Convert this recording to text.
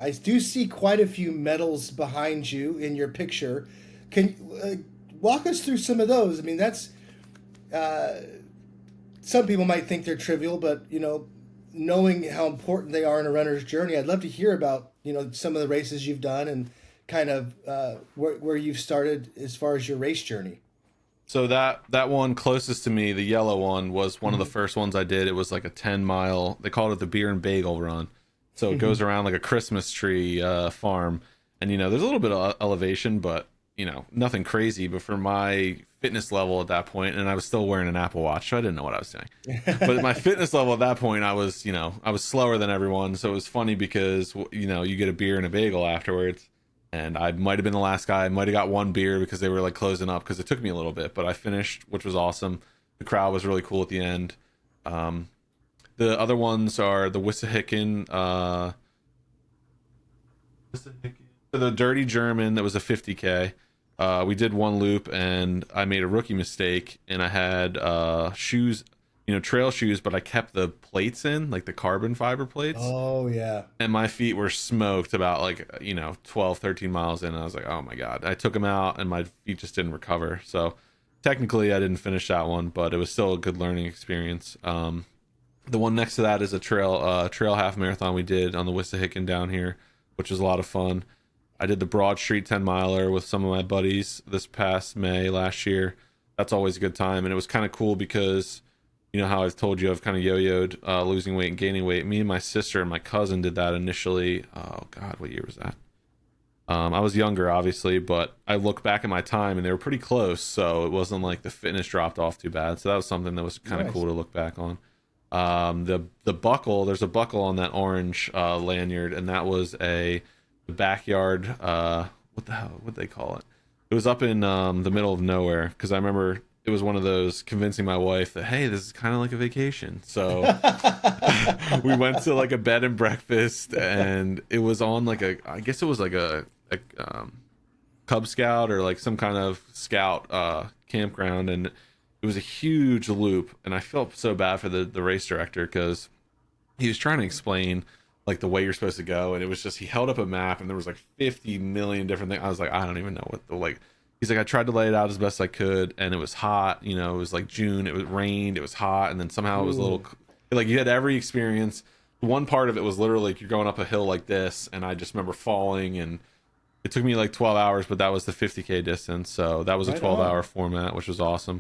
I do see quite a few medals behind you in your picture. Can walk us through some of those? I mean, that's uh, some people might think they're trivial, but knowing how important they are in a runner's journey, I'd love to hear about some of the races you've done and kind of where you've started as far as your race journey. So that one closest to me, the yellow one, was one of the Mhm. first ones I did. It was like a 10 mile. They called it the beer and bagel run. So it goes around like a Christmas tree farm, and there's a little bit of elevation, but nothing crazy. But for my fitness level at that point, and I was still wearing an Apple Watch, so I didn't know what I was doing. But at my fitness level at that point, I was slower than everyone. So it was funny because you get a beer and a bagel afterwards, and I might have been the last guy. I might have got one beer because they were like closing up because it took me a little bit, but I finished, which was awesome. The crowd was really cool at the end. Um, the other ones are the Wissahickon, the Dirty German that was a 50K. We did one loop and I made a rookie mistake and I had shoes, trail shoes, but I kept the plates in, like the carbon fiber plates, Oh yeah. and my feet were smoked about 12, 13 miles in. And I was like, oh my god, I took them out and my feet just didn't recover. So technically I didn't finish that one, but it was still a good learning experience. The one next to that is a trail half marathon we did on the Wissahickon down here, which was a lot of fun. I did the Broad Street 10 miler with some of my buddies this past May last year. That's always a good time, and it was kind of cool because how I've told you I've kind of yo-yoed losing weight and gaining weight. Me and my sister and my cousin did that initially. Oh God, what year was that? I was younger, obviously, but I look back at my time and they were pretty close, so it wasn't like the fitness dropped off too bad. So that was something that was kind of Nice. cool to look back on. The buckle, there's a buckle on that orange lanyard, and that was a the backyard. What the hell? What they call it? It was up in the middle of nowhere because I remember it was one of those convincing my wife that hey, this is kind of like a vacation. So we went to like a bed and breakfast, and it was on like I guess it was like a Cub Scout or like some kind of scout campground, and it was a huge loop. And I felt so bad for the race director because he was trying to explain like the way you're supposed to go, and it was just he held up a map and there was like 50 million different things. I was like, I don't even know what the like. He's like, I tried to lay it out as best I could, and it was hot. It was like June. It was rained. It was hot, and then somehow it was a Ooh. little like you had every experience. One part of it was literally like you're going up a hill like this, and I just remember falling, and it took me like 12 hours, but that was the 50K distance. So that was a Right 12 on. hour format, which was awesome.